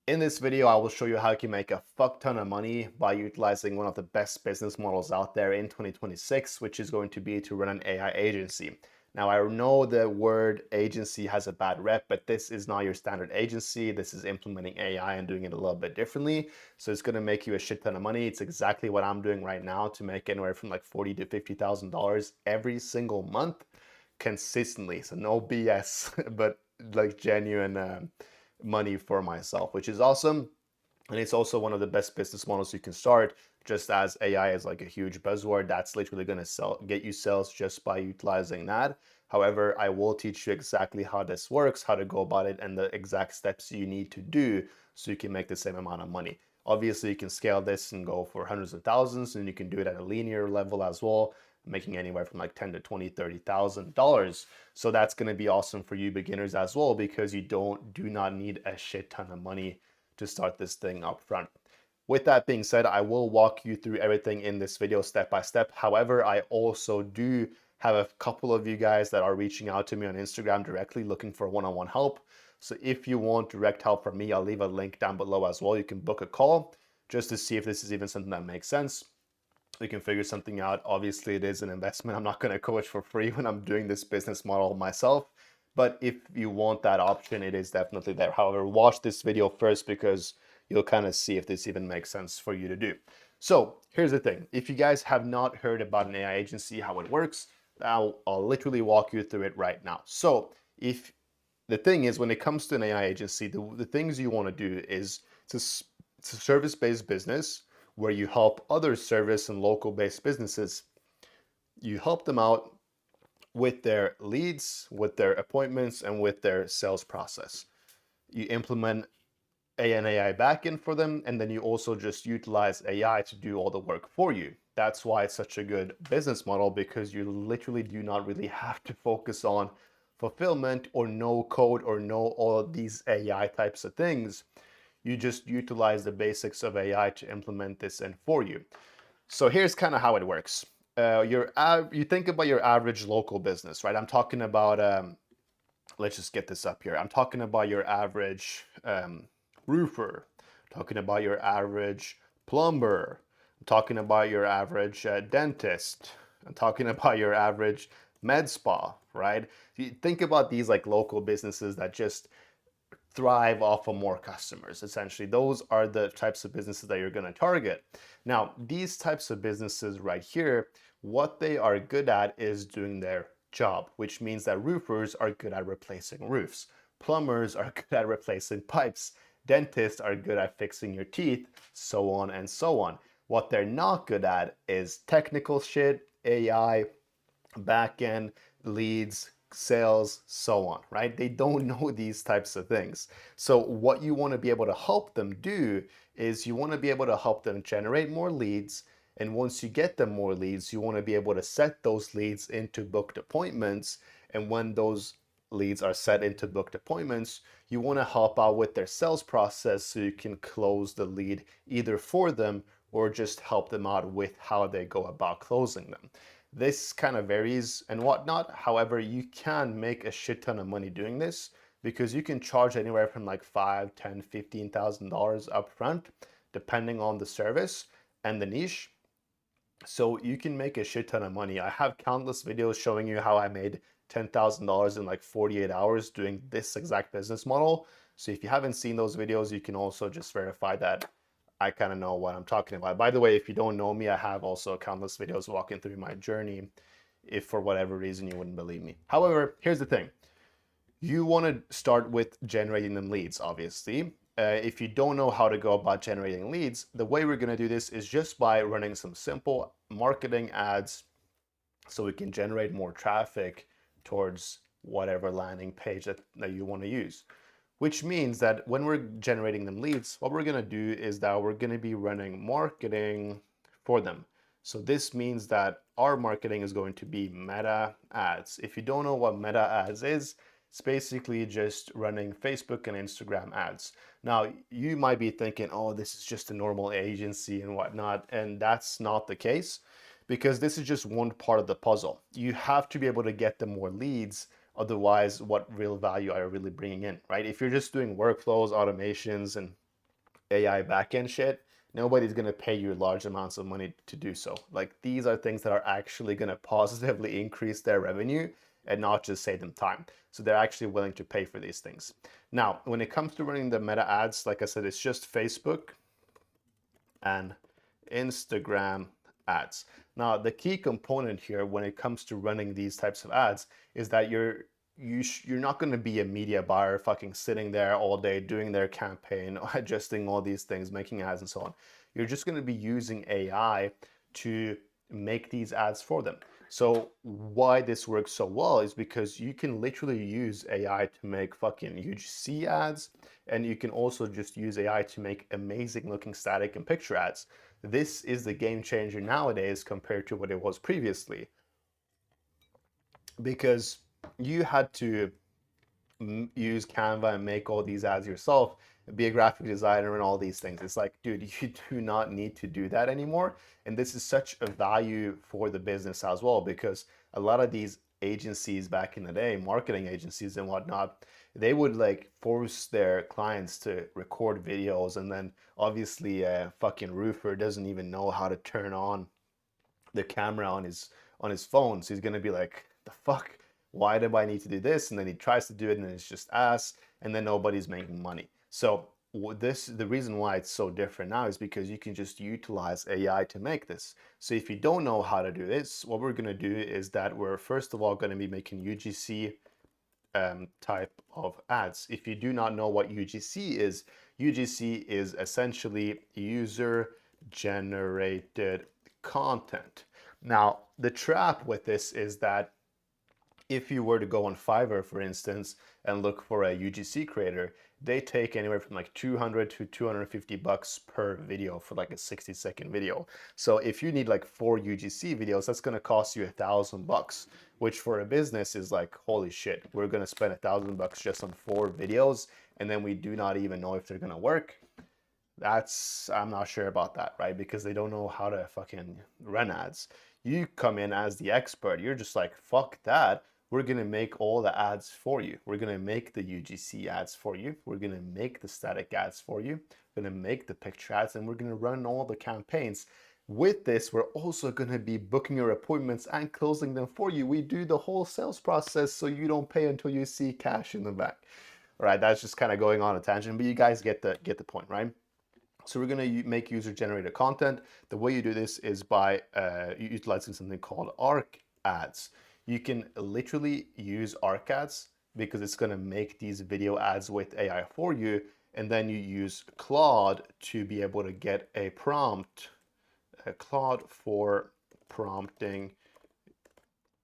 In this video, I will show you how you can make a fuck ton of money by utilizing one of the best business models out there in 2026, which is going to be to run an AI agency. Now, I know the word agency has a bad rep, but this is not your standard agency. This is implementing AI and doing it a little bit differently. So it's going to make you a shit ton of money. It's exactly what I'm doing right now to make anywhere from like $40,000 to $50,000 every single month consistently. So no BS, but like genuine money for myself, which is awesome. And it's also one of the best business models you can start. Just as AI is like a huge buzzword, that's literally going to get you sales just by utilizing that. However, I will teach you exactly how this works, how to go about it, and the exact steps you need to do so you can make the same amount of money. Obviously, you can scale this and go for hundreds of thousands, and you can do it at a linear level as well, making anywhere from like 10 to 20, $30,000. So that's going to be awesome for you beginners as well, because you do not need a shit ton of money to start this thing up front. With that being said, I will walk you through everything in this video step by step. However, I also do have a couple of you guys that are reaching out to me on Instagram directly looking for one-on-one help. So if you want direct help from me, I'll leave a link down below as well. You can book a call just to see if this is even something that makes sense. We can figure something out. Obviously, it is an investment. I'm not going to coach for free when I'm doing this business model myself. But if you want that option, it is definitely there. However, watch this video first because you'll kind of see if this even makes sense for you to do. So here's the thing. If you guys have not heard about an AI agency, how it works, I'll literally walk you through it right now. So if the thing is, when it comes to an AI agency, the things you want to do is it's a service-based business where you help other service and local-based businesses. You help them out with their leads, with their appointments, and with their sales process. You implement an AI backend for them, and then you also just utilize AI to do all the work for you. That's why it's such a good business model, because you literally do not really have to focus on fulfillment or no code or know all of these AI types of things. You just utilize the basics of AI to implement this in for you. So here's kind of how it works. You think about your average local business, right? I'm talking about, let's just get this up here. I'm talking about your average roofer, I'm talking about your average plumber, I'm talking about your average dentist, I'm talking about your average med spa, right? You think about these like local businesses that just thrive off of more customers. Essentially, those are the types of businesses that you're going to target. Now, these types of businesses right here, what they are good at is doing their job, which means that roofers are good at replacing roofs. Plumbers are good at replacing pipes. Dentists are good at fixing your teeth, so on and so on. What they're not good at is technical shit, AI, backend, leads, sales, so on, right? They don't know these types of things. So what you want to be able to help them do is you want to be able to help them generate more leads. And once you get them more leads, you want to be able to set those leads into booked appointments. And when those leads are set into booked appointments, you want to help out with their sales process so you can close the lead either for them or just help them out with how they go about closing them. This kind of varies and whatnot. However, you can make a shit ton of money doing this because you can charge anywhere from like $5, $10, $15,000 up front, depending on the service and the niche. So you can make a shit ton of money. I have countless videos showing you how I made $10,000 in like 48 hours doing this exact business model. So if you haven't seen those videos, you can also just verify that I kind of know what I'm talking about. By the way, if you don't know me, I have also countless videos walking through my journey if for whatever reason you wouldn't believe me. However, here's the thing. You want to start with generating them leads, obviously. If you don't know how to go about generating leads, the way we're going to do this is just by running some simple marketing ads so we can generate more traffic towards whatever landing page that you want to use. Which means that when we're generating them leads, what we're going to do is that we're going to be running marketing for them. So this means that our marketing is going to be meta ads. If you don't know what meta ads is, it's basically just running Facebook and Instagram ads. Now, you might be thinking, oh, this is just a normal agency and whatnot. And that's not the case, because this is just one part of the puzzle. You have to be able to get them more leads. Otherwise, what real value are you really bringing in, right? If you're just doing workflows, automations, and AI backend shit, nobody's going to pay you large amounts of money to do so. Like these are things that are actually going to positively increase their revenue and not just save them time. So they're actually willing to pay for these things. Now, when it comes to running the meta ads, like I said, it's just Facebook and Instagram ads. Now, the key component here when it comes to running these types of ads is that you're not going to be a media buyer fucking sitting there all day doing their campaign, adjusting all these things, making ads and so on. You're just going to be using AI to make these ads for them. So why this works so well is because you can literally use AI to make fucking UGC ads, and you can also just use AI to make amazing looking static and picture ads. This is the game changer nowadays compared to what it was previously, because you had to use Canva and make all these ads yourself, be a graphic designer and all these things. It's like, dude, you do not need to do that anymore. And this is such a value for the business as well, because a lot of these agencies back in the day, marketing agencies and whatnot, they would like force their clients to record videos, and then obviously a fucking roofer doesn't even know how to turn on the camera on his phone. So he's gonna be like, the fuck? Why do I need to do this? And then he tries to do it, and then it's just ass, and then nobody's making money. So the reason why it's so different now is because you can just utilize AI to make this. So if you don't know how to do this, what we're gonna do is that we're first of all gonna be making UGC type of ads. If you do not know what UGC is essentially user generated content. Now, the trap with this is that if you were to go on Fiverr, for instance, and look for a UGC creator, they take anywhere from like 200 to 250 bucks per video for like a 60-second video. So if you need like 4 UGC videos, that's going to cost you $1,000, which for a business is like, holy shit, we're going to spend $1,000 just on 4 videos, and then we do not even know if they're going to work. I'm not sure about that, right? Because they don't know how to fucking run ads. You come in as the expert. You're just like, fuck that. We're going to make all the ads for you. We're going to make the UGC ads for you. We're going to make the static ads for you. We're going to make the picture ads, and we're going to run all the campaigns. With this, we're also going to be booking your appointments and closing them for you. We do the whole sales process so you don't pay until you see cash in the bank. All right, that's just kind of going on a tangent, but you guys get the point, right? So we're going to make user-generated content. The way you do this is by utilizing something called ARC ads. You can literally use ARC ads because it's going to make these video ads with AI for you, and then you use Claude to be able to get a prompt, Claude for prompting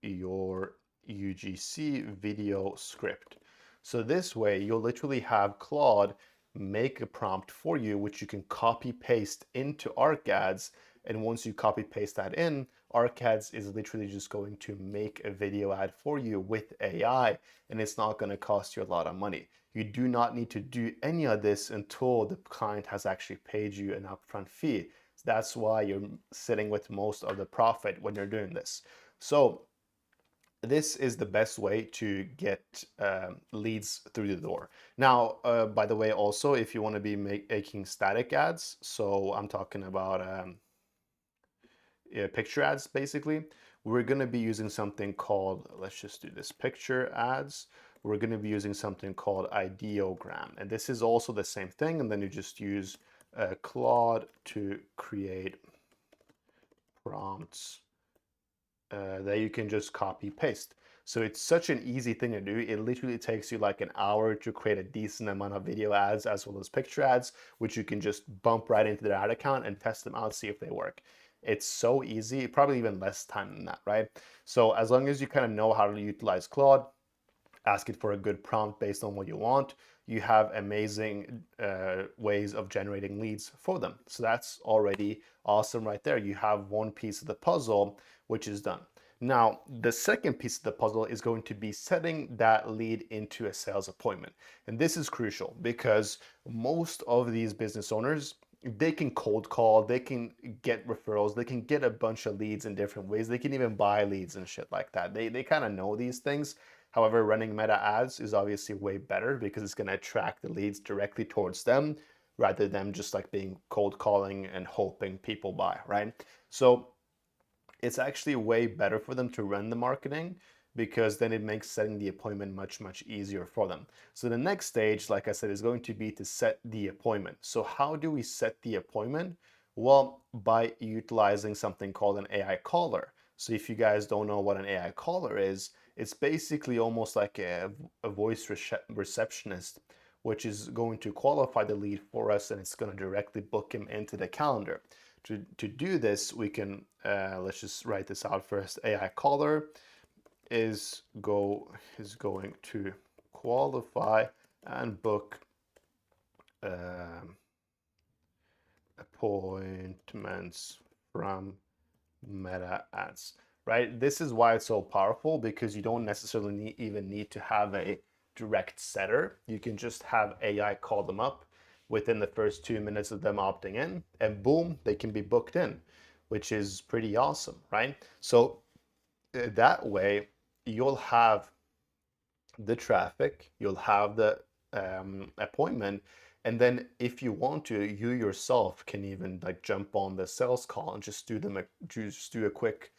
your UGC video script. So this way, you'll literally have Claude make a prompt for you, which you can copy paste into ArcAds. And once you copy paste that in, ArcAds is literally just going to make a video ad for you with AI, and it's not going to cost you a lot of money. You do not need to do any of this until the client has actually paid you an upfront fee. So that's why you're sitting with most of the profit when you're doing this. So this is the best way to get leads through the door. Now, by the way, also, if you want to be making static ads, so I'm talking about picture ads, basically, we're going to be using something called, let's just do this, picture ads. We're going to be using something called ideogram. And this is also the same thing. And then you just use Claude to create prompts that you can just copy paste. So it's such an easy thing to do. It literally takes you like an hour to create a decent amount of video ads as well as picture ads, which you can just bump right into their ad account and test them out, see if they work. It's so easy, probably even less time than that, right? So as long as you kind of know how to utilize Claude, ask it for a good prompt based on what you want, you have amazing ways of generating leads for them. So that's already awesome right there. You have one piece of the puzzle, which is done. Now, the second piece of the puzzle is going to be setting that lead into a sales appointment. And this is crucial because most of these business owners, they can cold call, they can get referrals, they can get a bunch of leads in different ways. They can even buy leads and shit like that. They kind of know these things. However, running meta ads is obviously way better because it's going to attract the leads directly towards them. rather than just like being cold calling and hoping people buy, right? So it's actually way better for them to run the marketing because then it makes setting the appointment much, much easier for them. So the next stage, like I said, is going to be to set the appointment. So how do we set the appointment? Well, by utilizing something called an AI caller. So if you guys don't know what an AI caller is, it's basically almost like a voice receptionist, which is going to qualify the lead for us and it's going to directly book him into the calendar. To do this, we can, let's just write this out first. AI caller is going to qualify and book um, appointments from Meta ads, right? This is why it's so powerful because you don't necessarily even need to have a direct setter. You can just have AI call them up within the first 2 minutes of them opting in, and boom, they can be booked in, which is pretty awesome, right? So that way, you'll have the traffic, you'll have the appointment, and then if you want to, you yourself can even like jump on the sales call and just do a quick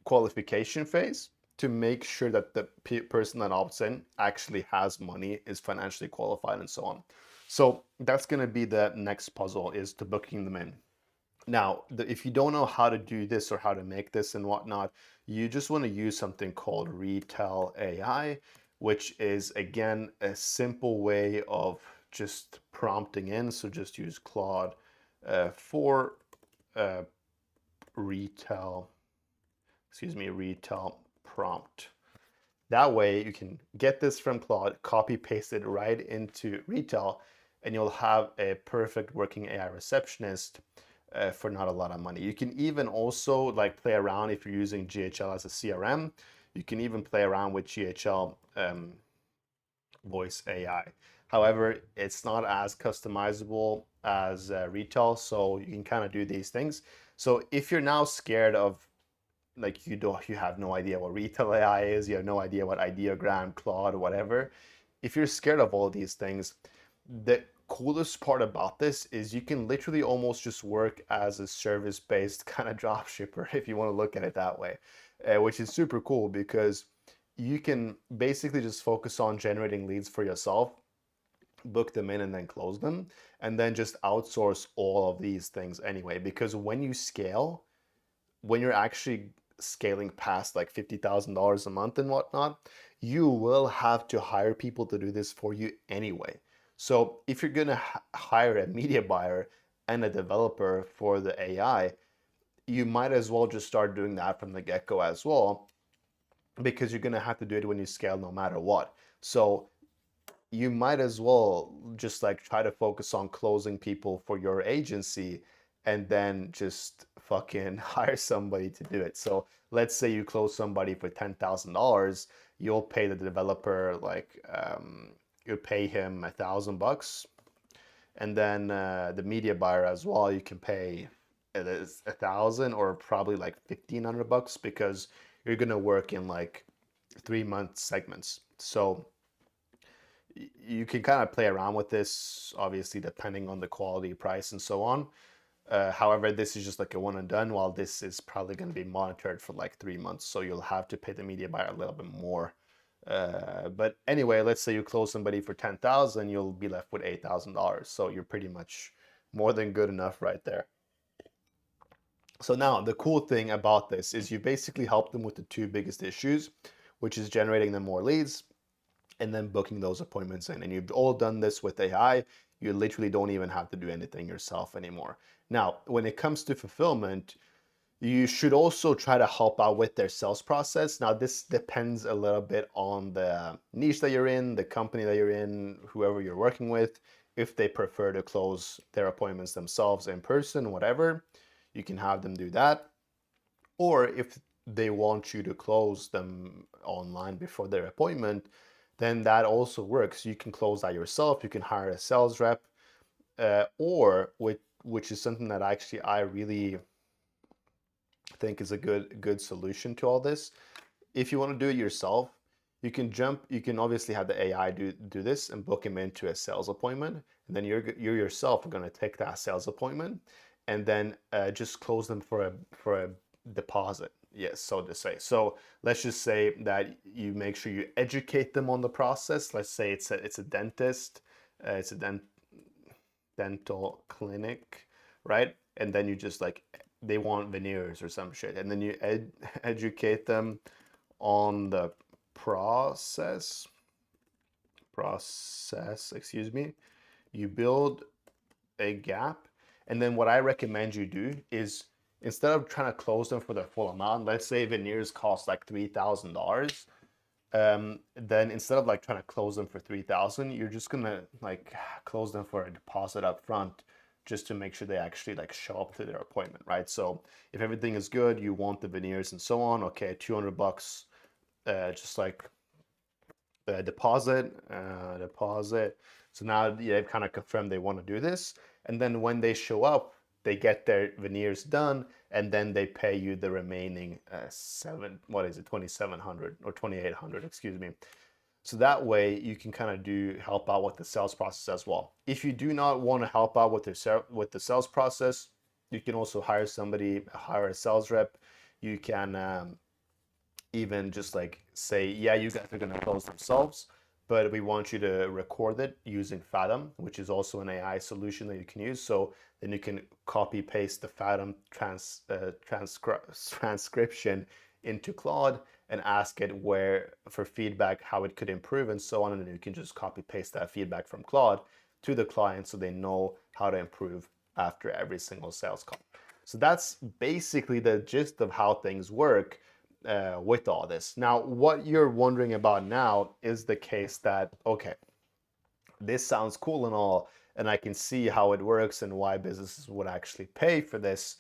qualification phase to make sure that the person that opts in actually has money, is financially qualified, and so on. So that's going to be the next puzzle, is to booking them in. Now, if you don't know how to do this or how to make this and whatnot, you just want to use something called Retail AI, which is again a simple way of just prompting in. So just use Claude for uh, retail, retail prompt. That way you can get this from Claude, copy paste it right into retail, and you'll have a perfect working AI receptionist for not a lot of money. You can even also like play around if you're using GHL as a CRM. You can even play around with GHL voice AI. However, it's not as customizable as retail, so you can kind of do these things. So if you're now scared of like you have no idea what retail AI is, you have no idea what Ideogram, Claude, whatever. If you're scared of all these things, the coolest part about this is you can literally almost just work as a service-based kind of drop shipper if you want to look at it that way, which is super cool because you can basically just focus on generating leads for yourself, book them in and then close them, and then just outsource all of these things anyway. Because when you scale, when you're actually scaling past like $50,000 a month and whatnot, you will have to hire people to do this for you anyway. So if you're gonna hire a media buyer and a developer for the AI, you might as well just start doing that from the get-go as well, because you're gonna have to do it when you scale no matter what. So you might as well just like try to focus on closing people for your agency and then just fucking hire somebody to do it. So let's say you close somebody for $10,000, you'll pay the developer like you pay him $1,000, and then the media buyer as well, you can pay it is 1,000 or probably like $1,500 because you're gonna work in like 3 month segments. So you can kind of play around with this, obviously, depending on the quality, price, and so on. However, this is just like a one and done, while this is probably going to be monitored for like 3 months. So you'll have to pay the media buyer a little bit more. But anyway, let's say you close somebody for 10,000, you'll be left with $8,000. So you're pretty much more than good enough right there. So now the cool thing about this is you basically help them with the two biggest issues, which is generating them more leads and then booking those appointments in. And you've all done this with AI. You literally don't even have to do anything yourself anymore. Now, when it comes to fulfillment, you should also try to help out with their sales process. Now, this depends a little bit on the niche that you're in, the company that you're in, whoever you're working with. If they prefer to close their appointments themselves in person, whatever, you can have them do that. Or if they want you to close them online before their appointment, then that also works. You can close that yourself. You can hire a sales rep, or which is something that actually I really think is a good solution to all this. If you want to do it yourself, you can obviously have the AI do this and book him into a sales appointment, and then you yourself are going to take that sales appointment and then just close them for a deposit. Yes, so to say. So let's just say that you make sure you educate them on the process. Let's say it's a dentist, it's a dental clinic, right? And then you just like they want veneers or some shit, and then you educate them on the process excuse me. You build a gap, and then what I recommend you do is, instead of trying to close them for the full amount, let's say veneers cost like $3,000, then instead of like trying to close them for 3,000, you're just gonna like close them for a deposit up front, just to make sure they actually like show up to their appointment, right? So if everything is good, you want the veneers and so on, okay, $200, just like deposit. So now they've kind of confirmed they want to do this, and then when they show up, they get their veneers done, and then they pay you the remaining what is it, 2,700 or 2,800, excuse me. So that way you can kind of help out with the sales process as well. If you do not want to help out with the sales process, you can also hire a sales rep. You can even just like say, yeah, you guys are going to close themselves, but we want you to record it using Fathom, which is also an AI solution that you can use. So then you can copy paste the Fathom transcription into Claude and ask it for feedback, how it could improve and so on. And then you can just copy paste that feedback from Claude to the client so they know how to improve after every single sales call. So that's basically the gist of how things work with all this. Now, what you're wondering about now is the case that, okay, this sounds cool and all, and I can see how it works and why businesses would actually pay for this.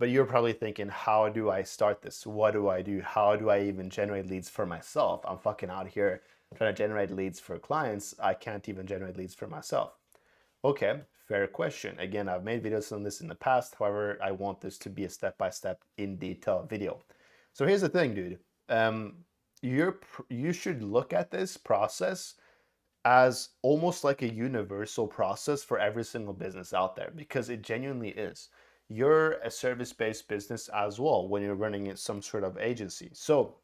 But you're probably thinking, how do I start this? What do I do? How do I even generate leads for myself? I'm fucking out here trying to generate leads for clients. I can't even generate leads for myself. Okay, fair question. Again, I've made videos on this in the past. However, I want this to be a step-by-step in detail video. So here's the thing, dude. You should look at this process as almost like a universal process for every single business out there, because it genuinely is. You're a service-based business as well when you're running some sort of agency. So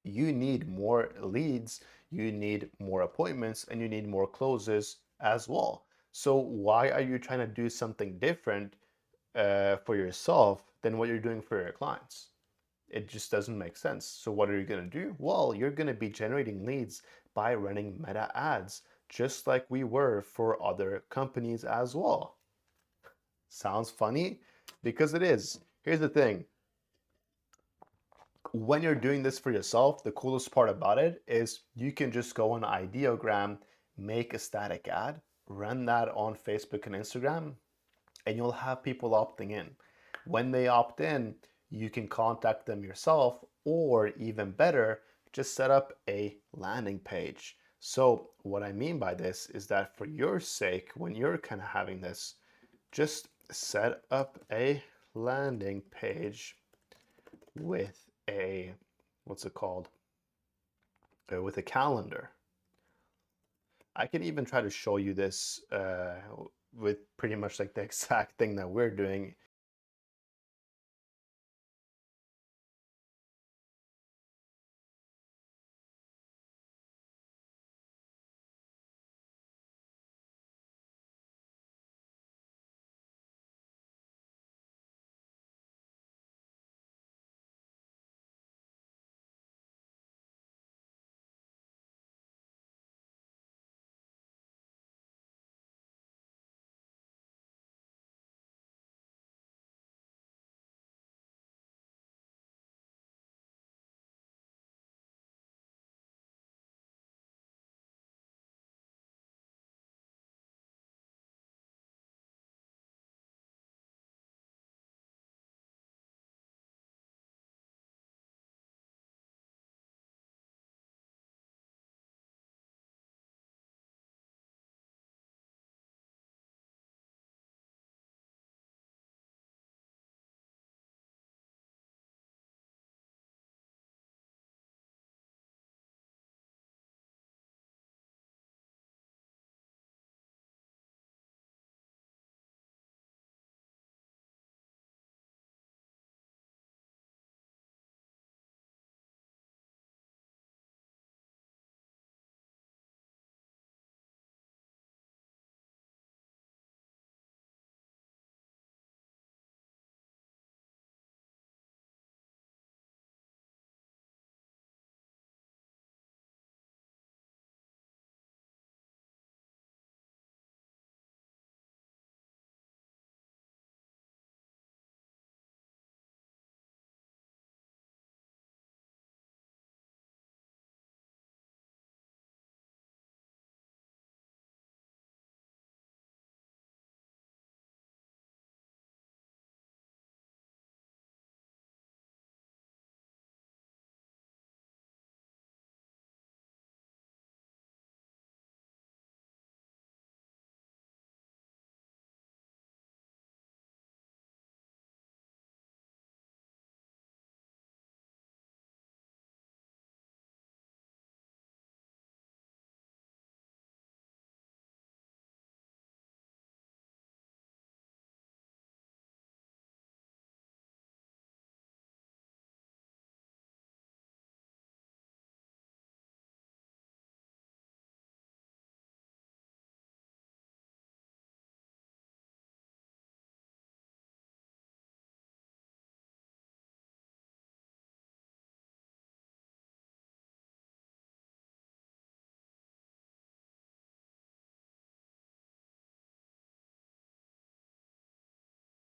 you need more leads, you need more appointments, and you need more closes as well. So why are you trying to do something different for yourself than what you're doing for your clients? It just doesn't make sense. So what are you going to do? Well, you're going to be generating leads by running meta ads, just like we were for other companies as well. Sounds funny? Because it is. Here's the thing. When you're doing this for yourself, the coolest part about it is you can just go on Ideogram, make a static ad, run that on Facebook and Instagram, and you'll have people opting in. When they opt in, you can contact them yourself, or even better, just set up a landing page. So what I mean by this is that for your sake, when you're kind of having this, just set up a landing page with a, what's it called? With a calendar. I can even try to show you this with pretty much like the exact thing that we're doing